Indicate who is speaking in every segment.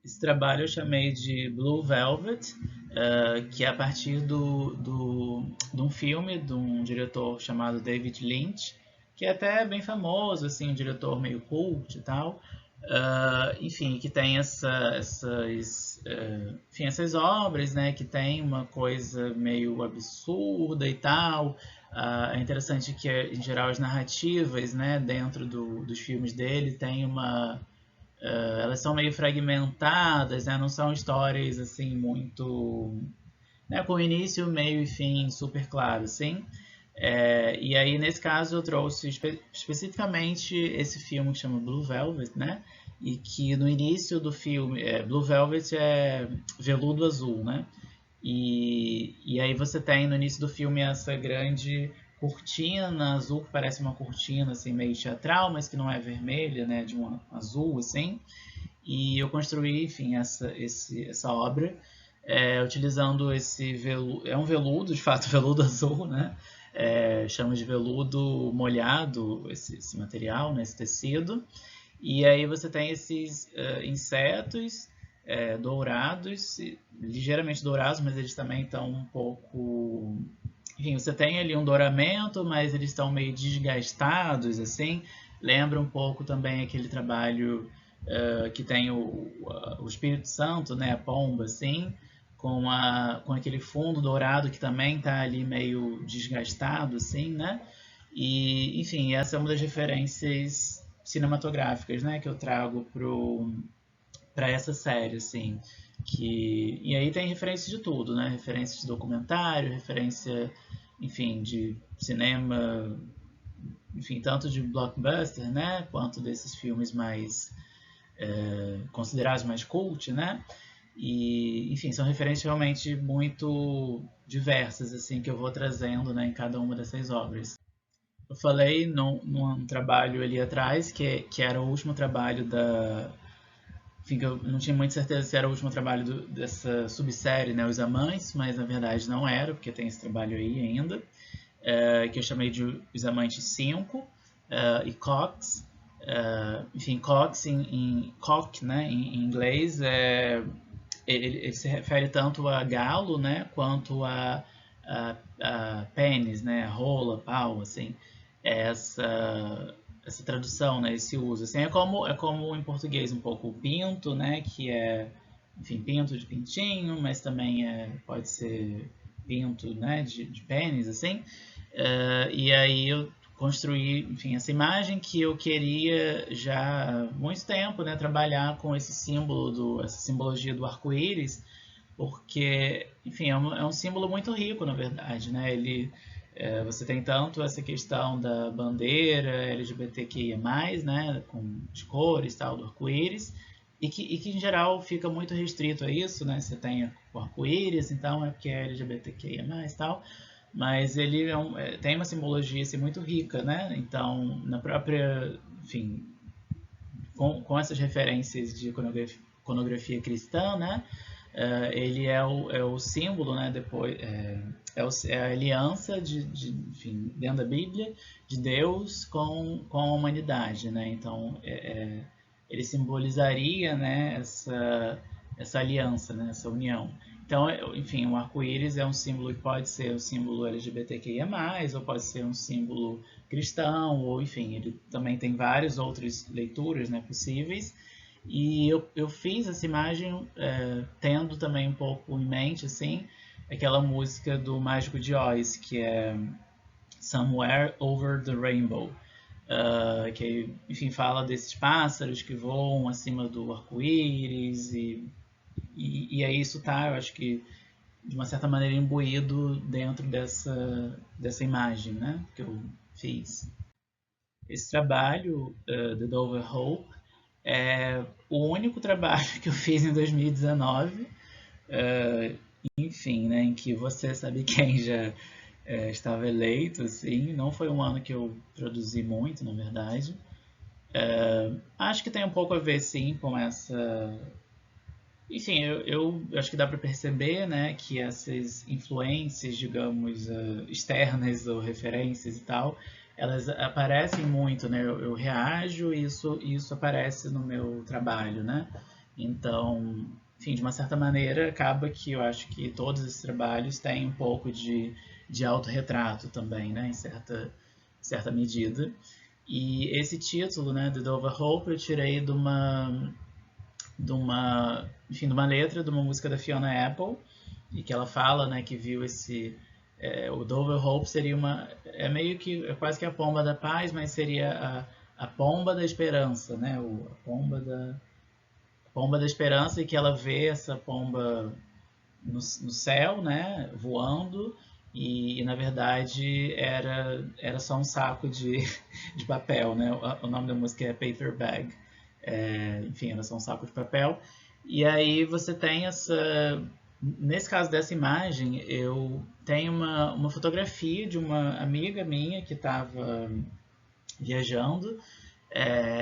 Speaker 1: Esse trabalho eu chamei de Blue Velvet, que é a partir de um filme de um diretor chamado David Lynch, que é até bem famoso, assim, um diretor meio cult e tal. Enfim, que tem essas obras, né, que tem uma coisa meio absurda e tal. É interessante que, em geral, as narrativas, né, dentro dos filmes dele tem elas são meio fragmentadas, né? Não são histórias assim muito, né? Com início, meio e fim super claro, assim. E aí nesse caso eu trouxe especificamente esse filme que chama Blue Velvet, né? E que no início do filme, Blue Velvet é veludo azul, né? E aí você tem no início do filme essa grande cortina azul que parece uma cortina assim meio teatral, mas que não é vermelha, né, de um azul assim. E eu construí, enfim, essa obra utilizando esse veludo, é um veludo, de fato, veludo azul, né? Chama de veludo molhado esse material, né, esse tecido. E aí você tem esses insetos dourados, ligeiramente dourados, mas eles também estão um pouco. Enfim, você tem ali um douramento, mas eles estão meio desgastados, assim. Lembra um pouco também aquele trabalho que tem o Espírito Santo, né, a pomba, assim, com aquele fundo dourado que também está ali meio desgastado, assim, né? E, enfim, essa é uma das referências cinematográficas, né, que eu trago para essa série, assim. E aí tem referências de tudo, né? Referências de documentário, referência, enfim, de cinema, enfim, tanto de blockbuster, né? Quanto desses filmes mais considerados mais cult, né? E, enfim, são referências realmente muito diversas, assim, que eu vou trazendo, né, em cada uma dessas obras. Eu falei num trabalho ali atrás, que era o último trabalho da. Enfim, que eu não tinha muita certeza se era o último trabalho dessa subsérie, né, Os Amantes, mas na verdade não era, porque tem esse trabalho aí ainda, que eu chamei de Os Amantes 5, e Cox. Enfim, Cox Cock, né, em inglês, ele se refere tanto a galo, né, quanto a pênis, né, rola, pau, assim, essa tradução, né, esse uso, assim, é como em português um pouco o pinto, né, que é, enfim, pinto de pintinho, mas também pode ser pinto, né, de pênis, assim. E aí eu construí, enfim, essa imagem que eu queria já há muito tempo, né, trabalhar com esse símbolo essa simbologia do arco-íris, porque, enfim, é um símbolo muito rico, na verdade, né? Você tem tanto essa questão da bandeira LGBTQIA+, né, com as cores, tal, do arco-íris, e que em geral fica muito restrito a isso, né? Você tem o arco-íris, então é porque é LGBTQIA+, tal, mas ele tem uma simbologia assim, muito rica, né? Então, na própria, enfim, com essas referências de iconografia cristã, né? Ele é o símbolo, né? Depois é a aliança enfim, dentro da Bíblia de Deus com a humanidade, né? Então ele simbolizaria, né? Essa aliança, né? Essa união. Então, enfim, o arco-íris é um símbolo que pode ser um símbolo LGBTQIA+, ou pode ser um símbolo cristão, ou enfim, ele também tem várias outras leituras, né, possíveis. E eu fiz essa imagem tendo também um pouco em mente, assim, aquela música do Mágico de Oz, que é Somewhere Over the Rainbow, que, enfim, fala desses pássaros que voam acima do arco-íris, e aí isso tá, eu acho que, de uma certa maneira, imbuído dentro dessa imagem, né, que eu fiz. Esse trabalho, The Dover Hope, é o único trabalho que eu fiz em 2019, enfim, né, em que você sabe quem já estava eleito, assim. Não foi um ano que eu produzi muito, na verdade. Acho que tem um pouco a ver, sim, com essa. Enfim, eu acho que dá para perceber, né, que essas influências, digamos, externas ou referências e tal, elas aparecem muito, né? Eu reajo e isso aparece no meu trabalho, né? Então, enfim, de uma certa maneira, acaba que eu acho que todos esses trabalhos têm um pouco de autorretrato também, né, em certa medida. E esse título, né, The Dover Hope, eu tirei enfim, de uma letra de uma música da Fiona Apple, e que ela fala, né, que viu o Dover Hope seria é meio que, é quase que a pomba da paz, mas seria a pomba da esperança, né, a pomba da esperança, e que ela vê essa pomba no céu, né, voando, e na verdade era só um saco de papel, né? O nome da música é Paper Bag. Enfim, era só um saco de papel. E aí você tem essa. Nesse caso dessa imagem, eu tenho uma fotografia de uma amiga minha que estava viajando,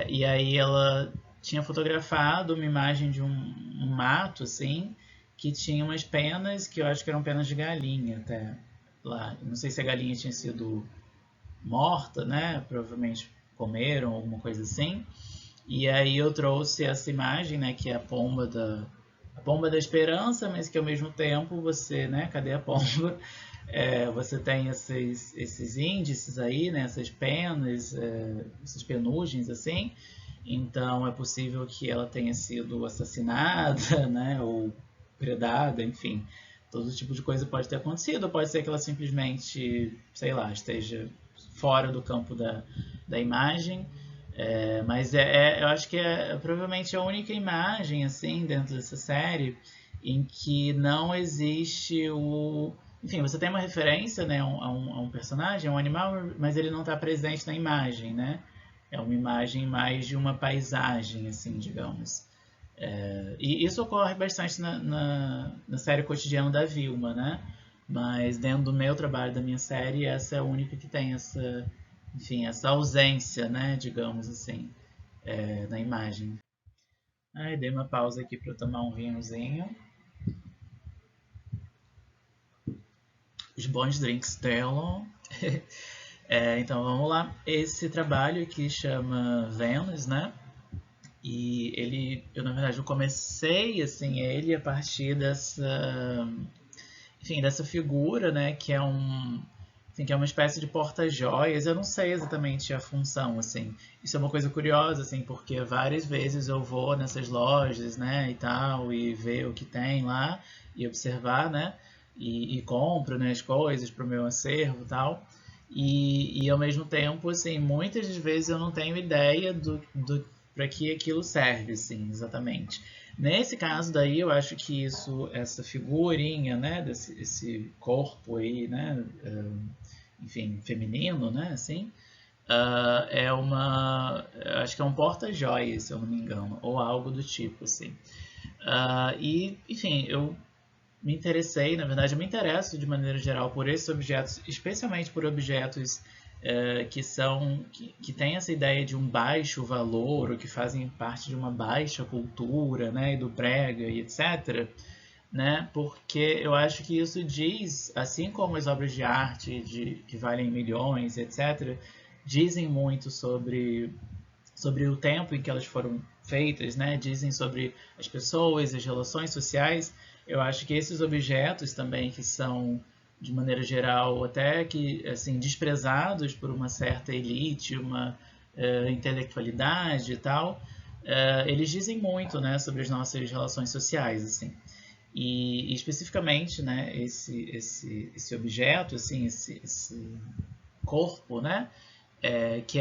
Speaker 1: e aí ela tinha fotografado uma imagem de um mato, assim, que tinha umas penas que eu acho que eram penas de galinha até lá. Não sei se a galinha tinha sido morta, né? Provavelmente comeram, alguma coisa assim. E aí eu trouxe essa imagem, né, que é a pomba da esperança, mas que ao mesmo tempo você, né, cadê a pomba? Você tem esses índices aí, né, essas penas, essas penugens assim. Então é possível que ela tenha sido assassinada, né, ou predada, enfim. Todo tipo de coisa pode ter acontecido, ou pode ser que ela simplesmente, sei lá, esteja fora do campo da imagem. Mas eu acho que provavelmente a única imagem assim dentro dessa série em que não existe o. Enfim, você tem uma referência, né, a um personagem, a um animal, mas ele não está presente na imagem, né? É uma imagem mais de uma paisagem, assim, digamos. E isso ocorre bastante na série cotidiana da Vilma, né? Mas dentro do meu trabalho, da minha série, essa é a única que tem enfim, essa ausência, né, digamos assim, na imagem. Aí dei uma pausa aqui para tomar um vinhozinho. Os bons drinks dela. Então vamos lá. Esse trabalho aqui chama Venus, né? E eu na verdade eu comecei assim ele a partir enfim, dessa figura, né, enfim, que é uma espécie de porta-joias. Eu não sei exatamente a função, assim. Isso é uma coisa curiosa, assim, porque várias vezes eu vou nessas lojas, né, e tal, e ver o que tem lá e observar, né, e compro, né, as coisas para o meu acervo e tal. E ao mesmo tempo, assim, muitas das vezes eu não tenho ideia do para que aquilo serve, assim, exatamente. Nesse caso daí, eu acho que essa figurinha, né, esse corpo aí, né, enfim, feminino, né, assim, acho que é um porta-joias, se eu não me engano, ou algo do tipo, assim. Enfim, eu me interessei, na verdade, eu me interesso de maneira geral por esses objetos, especialmente por objetos que têm essa ideia de um baixo valor, ou que fazem parte de uma baixa cultura, né, e do brega e etc., né, porque eu acho que isso diz, assim como as obras de arte que valem milhões, etc., dizem muito sobre o tempo em que elas foram feitas, né? Dizem sobre as pessoas, as relações sociais. Eu acho que esses objetos também que são, de maneira geral, até que assim desprezados por uma certa elite, uma intelectualidade e tal, eles dizem muito, né, sobre as nossas relações sociais, assim. E especificamente, né, esse objeto, assim, esse corpo, né, que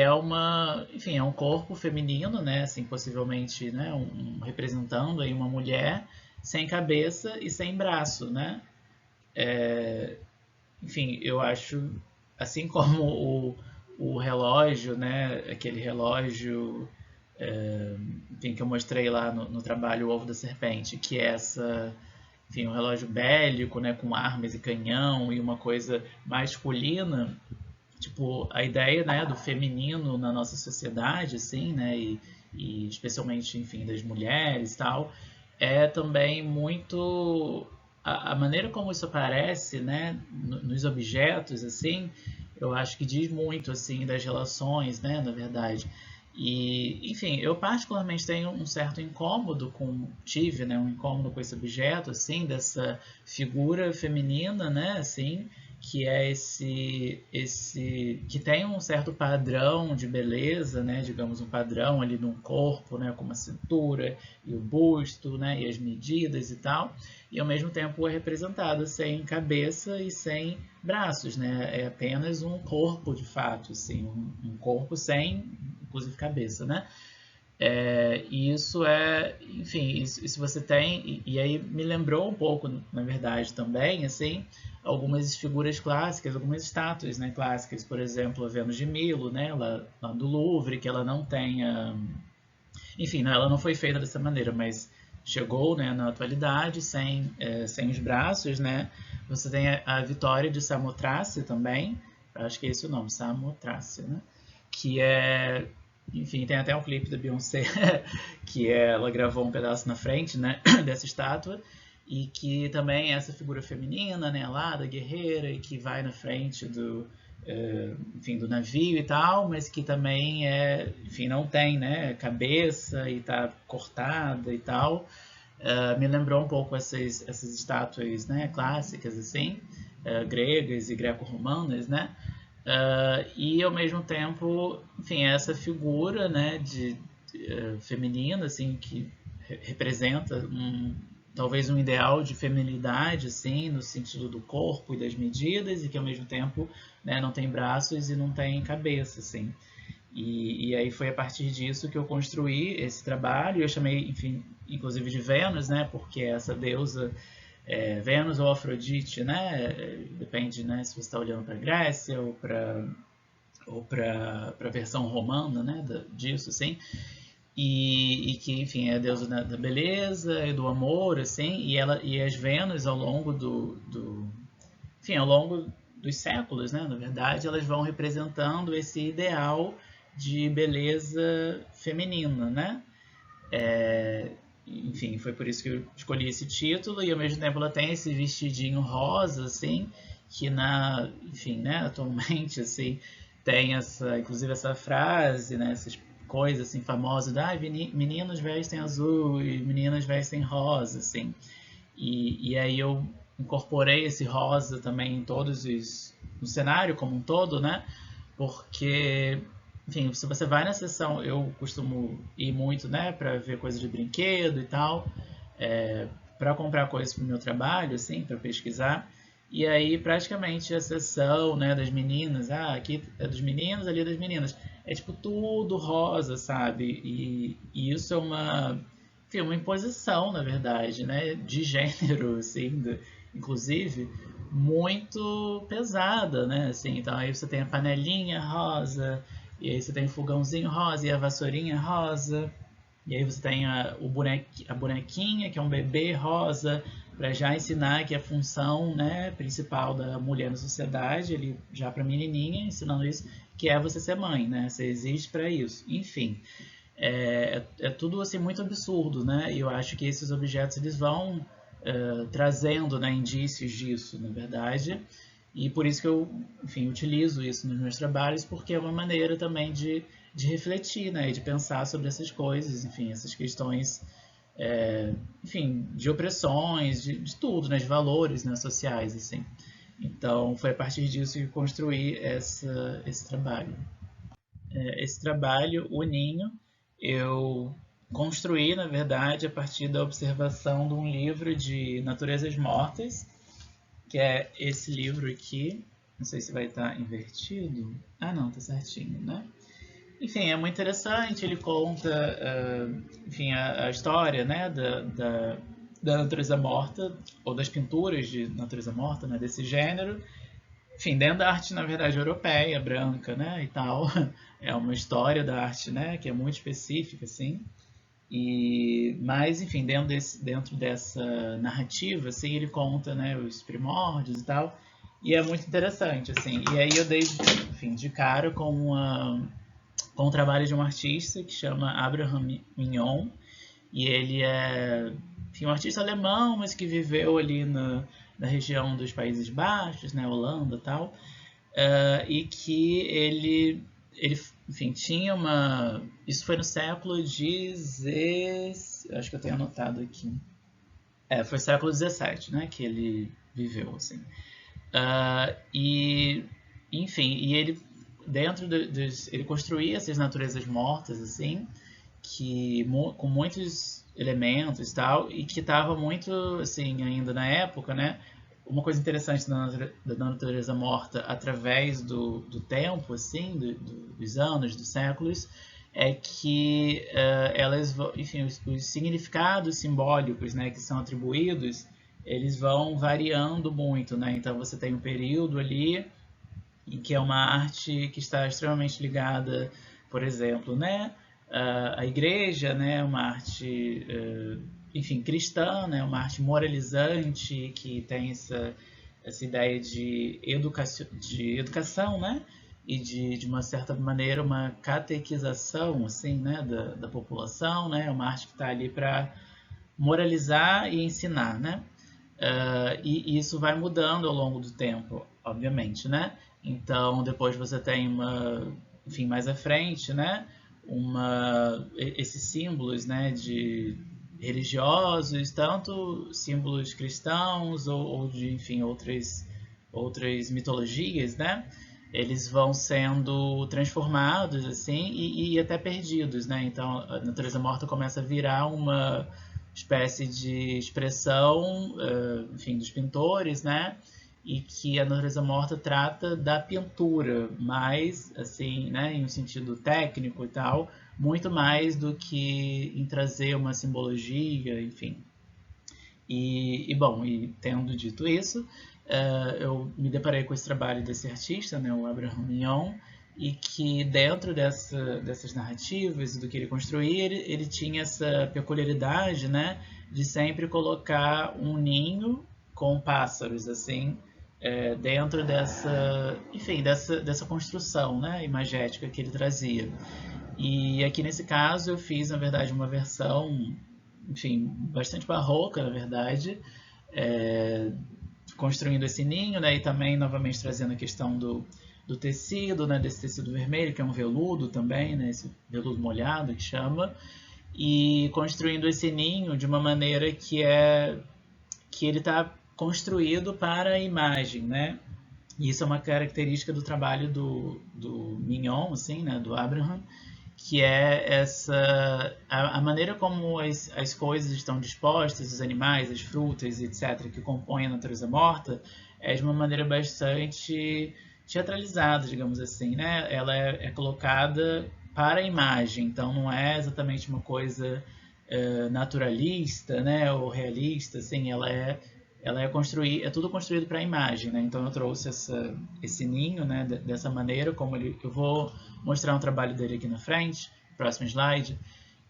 Speaker 1: enfim, é um corpo feminino, né, assim, possivelmente, né, representando aí uma mulher sem cabeça e sem braço, né. Enfim, eu acho, assim como o relógio, né, aquele relógio, enfim, que eu mostrei lá no trabalho O Ovo da Serpente, que é enfim, um relógio bélico, né, com armas e canhão e uma coisa masculina, tipo, a ideia, né, do feminino na nossa sociedade, assim, né, e especialmente, enfim, das mulheres e tal, é também muito a maneira como isso aparece, né, nos objetos, assim, eu acho que diz muito, assim, das relações, né, na verdade. E, enfim, eu particularmente tenho um certo incômodo tive, né, um incômodo com esse objeto, assim, dessa figura feminina, né, assim, que é que tem um certo padrão de beleza, né, digamos um padrão ali no corpo, né, como a cintura e o busto, né, e as medidas e tal, e ao mesmo tempo é representado sem cabeça e sem braços, né, é apenas um corpo de fato, assim, um corpo sem, inclusive cabeça, né? E isso enfim, isso você tem, e aí me lembrou um pouco, na verdade, também, assim, algumas figuras clássicas, algumas estátuas, né, clássicas, por exemplo, a Vênus de Milo, né, lá do Louvre, que ela não tenha, enfim, né, ela não foi feita dessa maneira, mas chegou, né, na atualidade sem os braços, né. Você tem a Vitória de Samothrace também, acho que é esse o nome, Samothrace, né, que é, enfim, tem até um clipe da Beyoncé que ela gravou um pedaço na frente, né, dessa estátua, e que também é essa figura feminina, né, lá da guerreira, e que vai na frente enfim, do navio e tal, mas que também enfim, não tem, né, cabeça e está cortada e tal. Me lembrou um pouco essas estátuas, né, clássicas, assim, gregas e greco-romanas, né? E ao mesmo tempo, enfim, essa figura, né, feminina, assim, que representa talvez um ideal de feminilidade, assim, no sentido do corpo e das medidas, e que ao mesmo tempo, né, não tem braços e não tem cabeça, assim. E aí foi a partir disso que eu construí esse trabalho. Eu chamei, enfim, inclusive de Vênus, né, porque essa deusa Vênus ou Afrodite, né, depende, né, se você está olhando para a Grécia ou para a versão romana, né, disso, assim. E que, enfim, é a deusa da beleza e do amor, assim, e as Vênus ao longo enfim, ao longo dos séculos, né, na verdade, elas vão representando esse ideal de beleza feminina, né? Enfim, foi por isso que eu escolhi esse título, e ao mesmo tempo ela tem esse vestidinho rosa, assim, que enfim, né, atualmente, assim, tem inclusive essa frase, né, essas coisas, assim, famosas, meninos vestem azul e meninas vestem rosa, assim, e aí eu incorporei esse rosa também no cenário como um todo, né, porque, enfim, se você vai na sessão, eu costumo ir muito, né, para ver coisas de brinquedo e tal, para comprar coisas para o meu trabalho, assim, para pesquisar. E aí, praticamente, a sessão, né, das meninas, aqui é dos meninos, ali é das meninas, é tipo tudo rosa, sabe? E isso é enfim, uma imposição, na verdade, né, de gênero, assim, inclusive, muito pesada, né? Assim, então aí você tem a panelinha rosa, e aí você tem o fogãozinho rosa e a vassourinha rosa, e aí você tem a bonequinha, que é um bebê rosa, para já ensinar que a função, né, principal da mulher na sociedade, ele já para menininha, ensinando isso, que é você ser mãe, né? Você existe para isso. Enfim, é tudo assim muito absurdo, né? E eu acho que esses objetos eles vão trazendo, né, indícios disso, na verdade. E por isso que eu, enfim, utilizo isso nos meus trabalhos, porque é uma maneira também de refletir, né, e de pensar sobre essas coisas, enfim, essas questões, enfim, de opressões, de tudo, né, de valores, né, sociais, assim. Então, foi a partir disso que construí esse trabalho. Esse trabalho, o Ninho, eu construí, na verdade, a partir da observação de um livro de naturezas mortas, que é esse livro aqui. Não sei se vai estar invertido. Ah, não, tá certinho, né? Enfim, é muito interessante. Ele conta, enfim, a história, né, da natureza morta, ou das pinturas de natureza morta, né, desse gênero. Enfim, dentro da arte, na verdade, europeia, branca, né, e tal. É uma história da arte, né, que é muito específica, assim. Mas, enfim, dentro dessa narrativa, assim, ele conta, né, os primórdios e tal, e é muito interessante, assim. E aí eu dei, enfim, de cara com o trabalho de um artista que chama Abraham Mignon, e ele é, enfim, um artista alemão, mas que viveu ali na região dos Países Baixos, né, Holanda e tal, e que ele enfim, tinha uma... Isso foi no século XVI, acho que eu tenho anotado aqui. Foi século XVII, né, que ele viveu, assim. E, enfim, e ele, dentro ele construía essas naturezas mortas, assim, que com muitos elementos e tal, e que estava muito, assim, ainda na época, né? Uma coisa interessante da natureza morta através do tempo, assim, dos anos, dos séculos, é que elas, enfim, os significados simbólicos, né, que são atribuídos, eles vão variando muito, né? Então você tem um período ali em que é uma arte que está extremamente ligada, por exemplo, né, à igreja, né, uma arte, enfim, cristã, né, uma arte moralizante que tem essa ideia de educação, né, e de uma certa maneira uma catequização, assim, né, da população, né, uma arte que está ali para moralizar e ensinar, né? E isso vai mudando ao longo do tempo, obviamente, né? Então, depois você tem enfim, mais à frente, né? Esses símbolos, né? De religiosos, tanto símbolos cristãos ou de, enfim, outras mitologias, né? Eles vão sendo transformados, assim, e até perdidos, né? Então, a natureza morta começa a virar uma espécie de expressão, enfim, dos pintores, né? E que a natureza morta trata da pintura, mais, assim, né, em um sentido técnico e tal, muito mais do que em trazer uma simbologia, enfim. Bom, e tendo dito isso, eu me deparei com esse trabalho desse artista, né, o Abraham Mignon, e que dentro dessas narrativas e do que ele construía, ele tinha essa peculiaridade, né, de sempre colocar um ninho com pássaros, assim, dentro enfim, dessa construção, né, imagética que ele trazia. E aqui nesse caso eu fiz, na verdade, uma versão, enfim, bastante barroca, na verdade, é, construindo esse ninho, né, e também novamente trazendo a questão do tecido, né, desse tecido vermelho, que é um veludo também, né, esse veludo molhado que chama, e construindo esse ninho de uma maneira que ele está construído para a imagem, né? E isso é uma característica do trabalho do Mignon, assim, né, do Abraham, que é a maneira como as coisas estão dispostas, os animais, as frutas, etc., que compõem a natureza morta, é de uma maneira bastante teatralizada, digamos assim, né? Ela é colocada para a imagem, então não é exatamente uma coisa naturalista, né, ou realista, assim, ela é tudo construído para a imagem, né? Então eu trouxe esse ninho, né, dessa maneira, como eu vou mostrar um trabalho dele aqui na frente, próximo slide,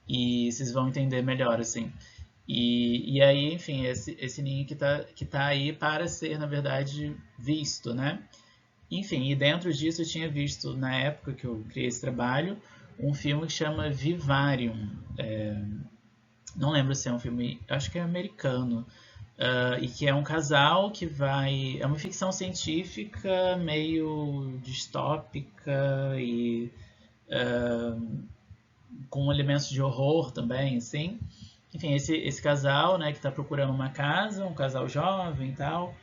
Speaker 1: e vocês vão entender melhor, assim. E aí, enfim, esse ninho que tá aí para ser, na verdade, visto, né? Enfim, e dentro disso eu tinha visto, na época que eu criei esse trabalho, um filme que chama Vivarium. Não lembro se é um filme, acho que é americano, e que é um casal que vai. É uma ficção científica meio distópica e com elementos de horror também, assim. Enfim, esse casal, né, que está procurando uma casa, um casal jovem e tal,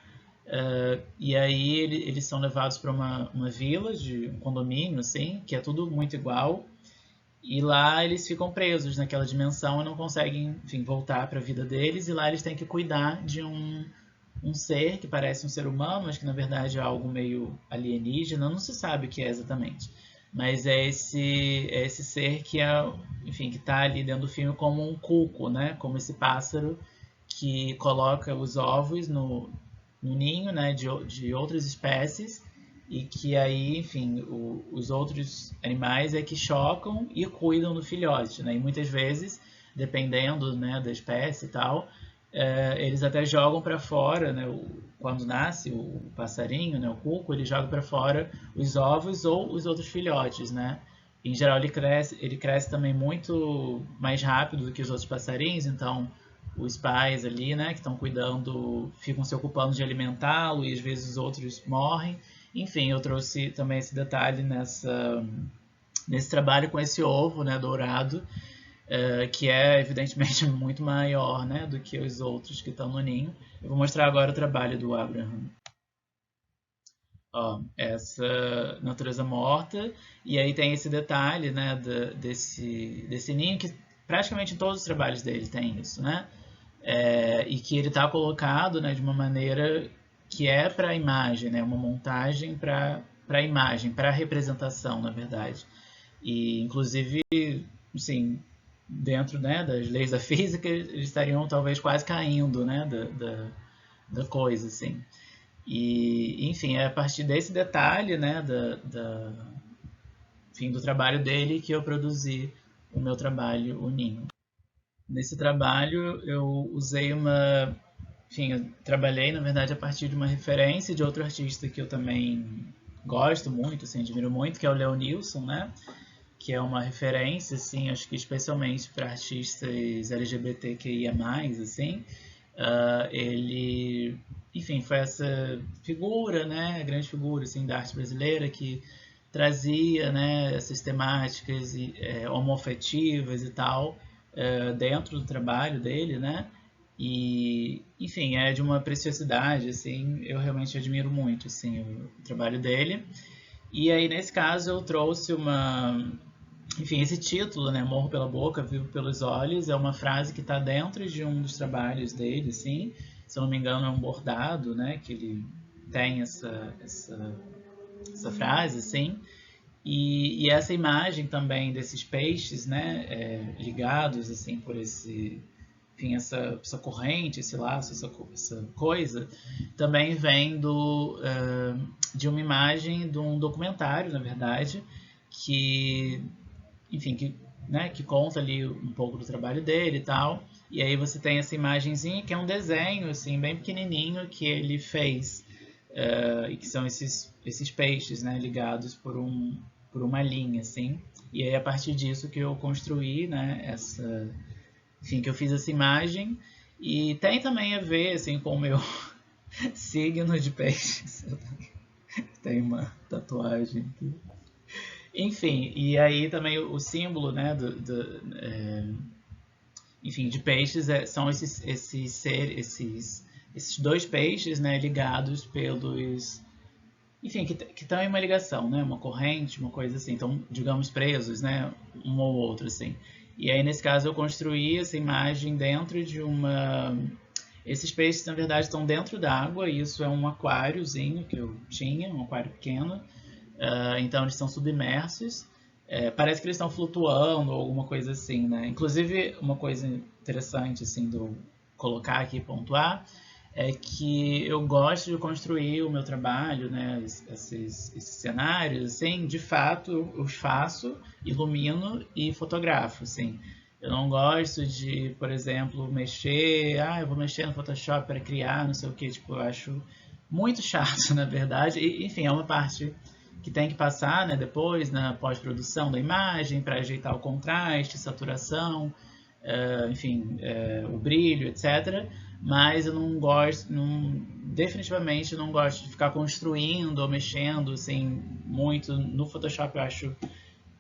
Speaker 1: e aí eles são levados para uma vila, um condomínio, assim, que é tudo muito igual. E lá eles ficam presos naquela dimensão e não conseguem, enfim, voltar para a vida deles. E lá eles têm que cuidar de um ser que parece um ser humano, mas que na verdade é algo meio alienígena. Não se sabe o que é exatamente. Mas é esse ser que enfim, que está ali dentro do filme como um cuco, né? Como esse pássaro que coloca os ovos no ninho, né? De outras espécies e que aí, enfim, os outros animais é que chocam e cuidam do filhote, né? E muitas vezes, dependendo, né, da espécie e tal, eles até jogam para fora, né? Quando nasce o passarinho, né, o cuco, ele joga para fora os ovos ou os outros filhotes, né? Em geral, ele cresce também muito mais rápido do que os outros passarinhos, então os pais ali, né, que estão cuidando, ficam se ocupando de alimentá-lo e às vezes os outros morrem. Enfim, eu trouxe também esse detalhe nesse trabalho com esse ovo, né, dourado, que é evidentemente muito maior, né, do que os outros que estão no ninho. Eu vou mostrar agora o trabalho do Abraham. Ó, essa natureza morta, e aí tem esse detalhe, né, desse ninho, que praticamente em todos os trabalhos dele tem isso, né? E que ele está colocado, né, de uma maneira que é para a imagem, né, uma montagem para a imagem, para a representação, na verdade. E, inclusive, assim, dentro, né, das leis da física, eles estariam talvez quase caindo, né, da coisa, assim. E, enfim, é a partir desse detalhe, né, enfim, do trabalho dele que eu produzi o meu trabalho, o Ninho. Nesse trabalho eu usei enfim, eu trabalhei, na verdade, a partir de uma referência de outro artista que eu também gosto muito, assim, admiro muito, que é o Leonilson, né? Que é uma referência, assim, acho que especialmente para artistas LGBTQIA+, assim. Ele, enfim, foi essa figura, né, grande figura, assim, da arte brasileira que trazia, né, essas temáticas homoafetivas e tal dentro do trabalho dele, né? E, enfim, é de uma preciosidade, assim, eu realmente admiro muito, assim, o trabalho dele. E aí, nesse caso, eu trouxe enfim, esse título, né, Morro pela Boca, Vivo pelos Olhos, é uma frase que está dentro de um dos trabalhos dele, assim, se eu não me engano é um bordado, né, que ele tem essa frase, assim, e essa imagem também desses peixes, né, ligados, assim, por enfim, essa corrente, esse laço, essa coisa, também vem de uma imagem de um documentário, na verdade, que, enfim, né, que conta ali um pouco do trabalho dele e tal. E aí você tem essa imagenzinha que é um desenho, assim, bem pequenininho que ele fez. E que são esses peixes, né, ligados por uma linha, assim. E aí, a partir disso que eu construí, né, enfim, que eu fiz essa imagem. E tem também a ver, assim, com o meu signo de peixes. Tem uma tatuagem aqui. Enfim, e aí também o símbolo, né, enfim, de peixes são esses dois peixes, né, ligados pelos, enfim, que estão em uma ligação, né, uma corrente, uma coisa assim, então, digamos, presos, né, um ou outro, assim. E aí, nesse caso, eu construí essa imagem dentro de esses peixes, na verdade, estão dentro d'água, e isso é um aquáriozinho que eu tinha, um aquário pequeno, então eles estão submersos. Parece que eles estão flutuando ou alguma coisa assim, né? Inclusive, uma coisa interessante, assim, de eu colocar aqui e pontuar, é que eu gosto de construir o meu trabalho, né? Esses cenários, assim, de fato, eu os faço, ilumino e fotografo, assim. Eu não gosto de, por exemplo, eu vou mexer no Photoshop para criar, não sei o que, tipo, eu acho muito chato, na verdade. E, enfim, é uma parte que tem que passar, né, depois na pós-produção da imagem para ajeitar o contraste, saturação, enfim, o brilho, etc. Mas eu não gosto, definitivamente não gosto de ficar construindo ou mexendo assim, muito no Photoshop. Eu acho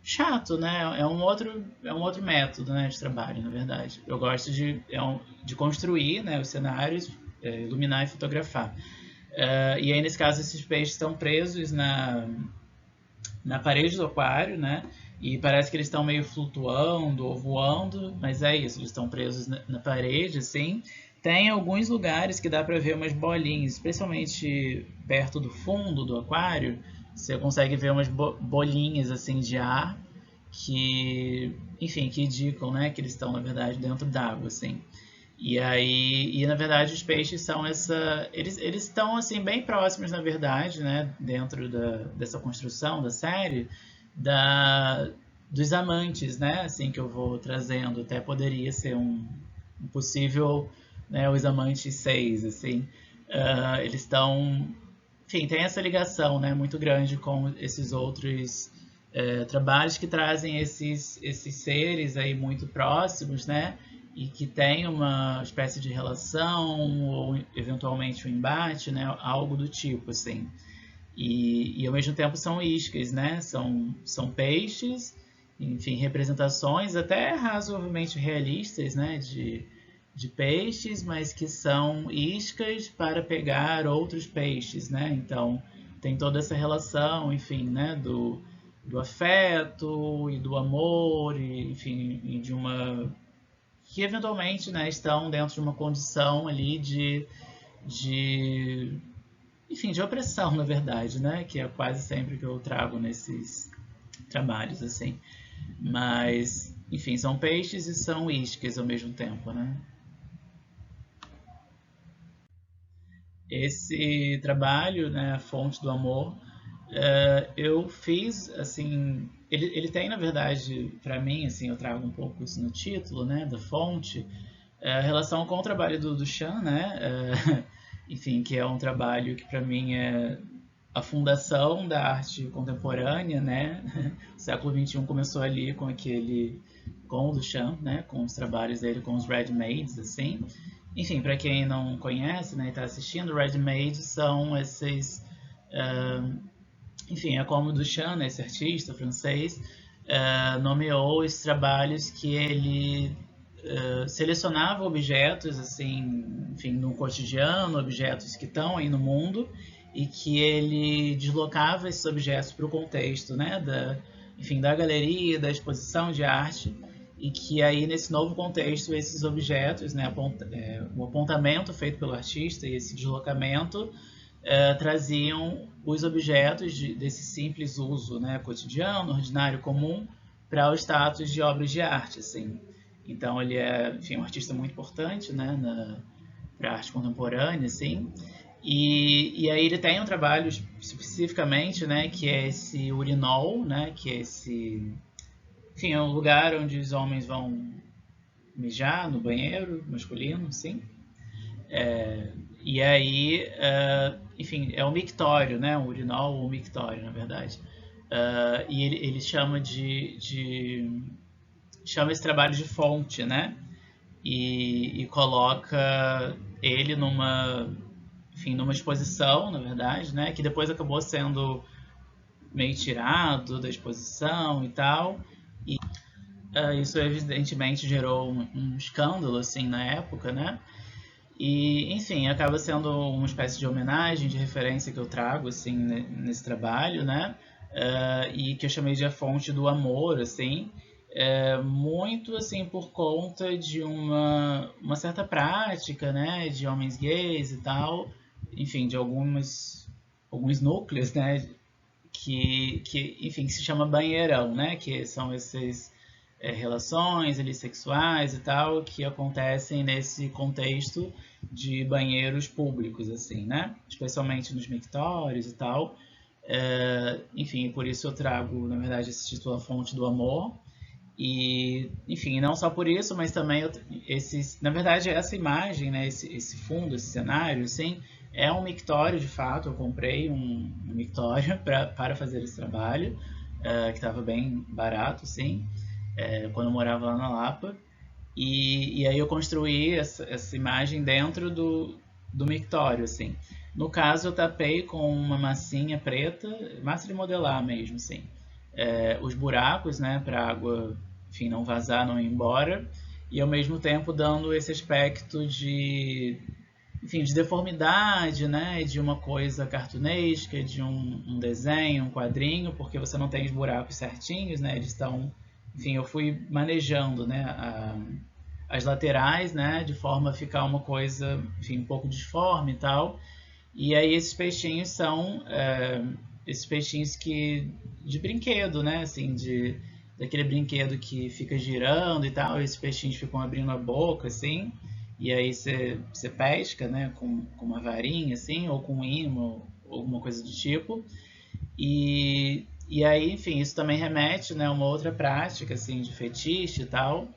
Speaker 1: chato, né? É um outro método, né, de trabalho, na verdade. Eu gosto de construir, né, os cenários, iluminar e fotografar. E aí, nesse caso, esses peixes estão presos na parede do aquário, né? E parece que eles estão meio flutuando ou voando, mas é isso, eles estão presos na parede, assim. Tem alguns lugares que dá para ver umas bolinhas, especialmente perto do fundo do aquário, você consegue ver umas bolinhas assim de ar que, enfim, que indicam, né, que eles estão na verdade dentro d'água, assim. E na verdade os peixes são eles estão assim bem próximos na verdade, né, dentro dessa construção da série, dos amantes, né, assim que eu vou trazendo, até poderia ser um possível, né, os amantes 6, assim. Eles estão, enfim, tem essa ligação, né, muito grande com esses outros trabalhos que trazem esses seres aí muito próximos, né, e que tem uma espécie de relação ou eventualmente um embate, né, algo do tipo, assim. e ao mesmo tempo são iscas, né? São peixes, enfim, representações até razoavelmente realistas, né? De peixes, mas que são iscas para pegar outros peixes, né? Então tem toda essa relação, enfim, né? Do afeto e do amor, e, enfim, e de uma que eventualmente, né, estão dentro de uma condição ali de enfim, de opressão, na verdade, né? Que é quase sempre que eu trago nesses trabalhos, assim. Mas, enfim, são peixes e são iscas ao mesmo tempo, né? Esse trabalho, né, A Fonte do Amor, eu fiz, assim... Ele tem, na verdade, para mim, assim, eu trago um pouco isso no título, né, da fonte, relação com o trabalho do Duchamp, né? Enfim, que é um trabalho que para mim é a fundação da arte contemporânea, né? O século XXI começou ali com o Duchamp, né? Com os trabalhos dele, com os ready-mades, assim. Enfim, para quem não conhece, né, e está assistindo, ready-mades são esses, enfim, é como o Duchamp, né, esse artista francês, nomeou esses trabalhos que ele selecionava objetos, assim, enfim, no cotidiano, objetos que estão aí no mundo, e que ele deslocava esses objetos para o contexto, né, enfim, da galeria, da exposição de arte, e que aí nesse novo contexto esses objetos, né, o apontamento feito pelo artista e esse deslocamento traziam os objetos desse simples uso, né, cotidiano, ordinário, comum, para o status de obras de arte, assim. Então ele é, enfim, um artista muito importante, né, para a arte contemporânea, assim. E aí ele tem um trabalho especificamente, né, que é esse urinol, né, que é esse, enfim, é um lugar onde os homens vão mijar no banheiro masculino, sim. E aí, enfim, é um mictório, né, um urinol ou um mictório, na verdade. E ele chama esse trabalho de fonte, né? E coloca ele numa exposição, na verdade, né? Que depois acabou sendo meio tirado da exposição e tal. E isso evidentemente gerou um escândalo, assim, na época, né? E, enfim, acaba sendo uma espécie de homenagem, de referência que eu trago, assim, nesse trabalho, né? E que eu chamei de A Fonte do Amor, assim, muito, assim, por conta de uma certa prática, né? De homens gays e tal, enfim, de alguns núcleos, né? Enfim, que se chama banheirão, né? Que são esses relações ali sexuais e tal que acontecem nesse contexto de banheiros públicos, assim, né? Especialmente nos mictórios e tal. Enfim, por isso eu trago, na verdade, esse título A Fonte do Amor. E, enfim, não só por isso, mas também na verdade, essa imagem, né, esse fundo, esse cenário, assim, é um mictório de fato. Eu comprei um mictório para fazer esse trabalho, que estava bem barato, assim, quando eu morava lá na Lapa. E aí eu construí essa imagem dentro do mictório, assim. No caso, eu tapei com uma massinha preta, massa de modelar mesmo, assim, os buracos, né, para a água, enfim, não vazar, não ir embora, e ao mesmo tempo dando esse aspecto enfim, de deformidade, né, de uma coisa cartunesca, de um desenho, um quadrinho, porque você não tem os buracos certinhos, né, eles estão, enfim, eu fui manejando, né, as laterais, né, de forma a ficar uma coisa, enfim, um pouco disforme e tal. E aí esses peixinhos são esses peixinhos de brinquedo, né, assim, daquele brinquedo que fica girando e tal. Esses peixinhos ficam abrindo a boca, assim, e aí você pesca, né, com uma varinha, assim, ou com um imã, ou alguma coisa do tipo. E aí, enfim, isso também remete, né, a uma outra prática, assim, de fetiche e tal,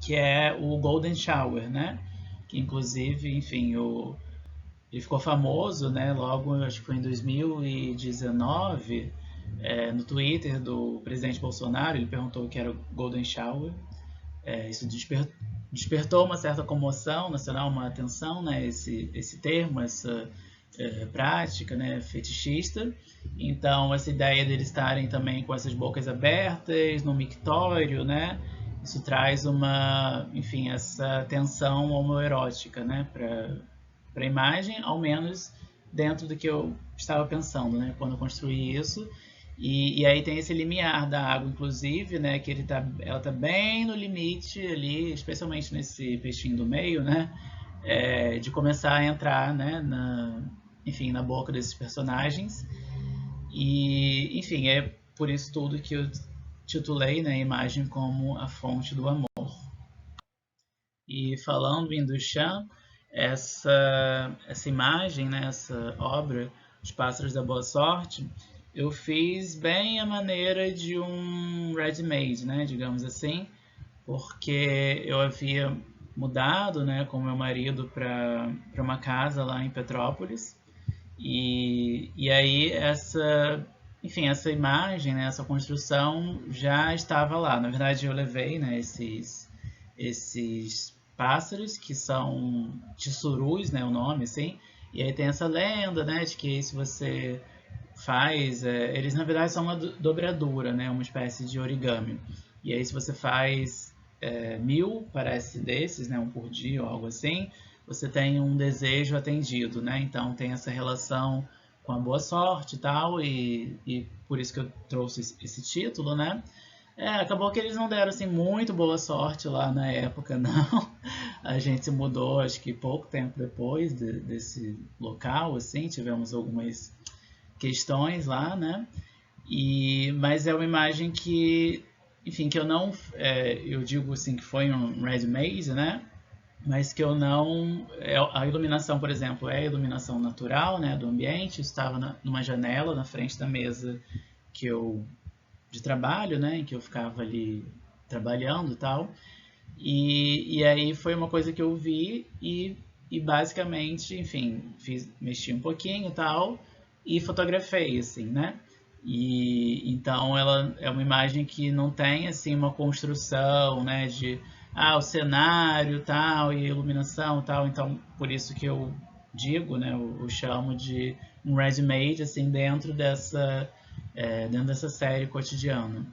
Speaker 1: que é o Golden Shower, né? Que inclusive, enfim, ele ficou famoso, né? Logo, acho que foi em 2019, no Twitter do presidente Bolsonaro, ele perguntou o que era o Golden Shower. Isso despertou uma certa comoção nacional, uma atenção, né? Esse termo, prática, né, fetichista. Então, essa ideia deles estarem também com essas bocas abertas, no mictório, né, isso traz enfim, essa tensão homoerótica, né, para a imagem, ao menos dentro do que eu estava pensando, né, quando eu construí isso. E aí tem esse limiar da água, inclusive, né, que ela tá bem no limite ali, especialmente nesse peixinho do meio, né, de começar a entrar, né, enfim, na boca desses personagens. E, enfim, é por isso tudo que eu titulei, né, a imagem como a fonte do amor. E falando em Duchamp, essa imagem, né, essa obra, Os Pássaros da Boa Sorte, eu fiz bem a maneira de um ready-made, né, digamos assim, porque eu havia mudado, né, com meu marido para uma casa lá em Petrópolis e aí enfim, essa imagem, né, essa construção já estava lá. Na verdade, eu levei, né, esses pássaros que são tissurus, né, o nome, assim. E aí tem essa lenda, né, de que se você faz, eles na verdade são uma dobradura, né, uma espécie de origami. E aí se você faz 1000, parece desses, né, um por dia ou algo assim, você tem um desejo atendido, né? Então tem essa relação com a boa sorte e tal, e por isso que eu trouxe esse título, né? Acabou que eles não deram assim muito boa sorte lá na época, não. A gente se mudou, acho que pouco tempo depois desse local, assim, tivemos algumas questões lá, né? Mas é uma imagem que, enfim, que eu não, eu digo assim que foi um ready-made, né? Mas que eu não, a iluminação, por exemplo, é a iluminação natural, né, do ambiente. Estava numa janela na frente da mesa que eu de trabalho, né, em que eu ficava ali trabalhando e tal. E aí foi uma coisa que eu vi e basicamente, enfim, mexi um pouquinho e tal e fotografei, assim, né? E então ela é uma imagem que não tem assim uma construção, né, de o cenário tal e a iluminação tal, então por isso que eu digo, né, eu chamo de um ready-made assim dentro dessa série cotidiana.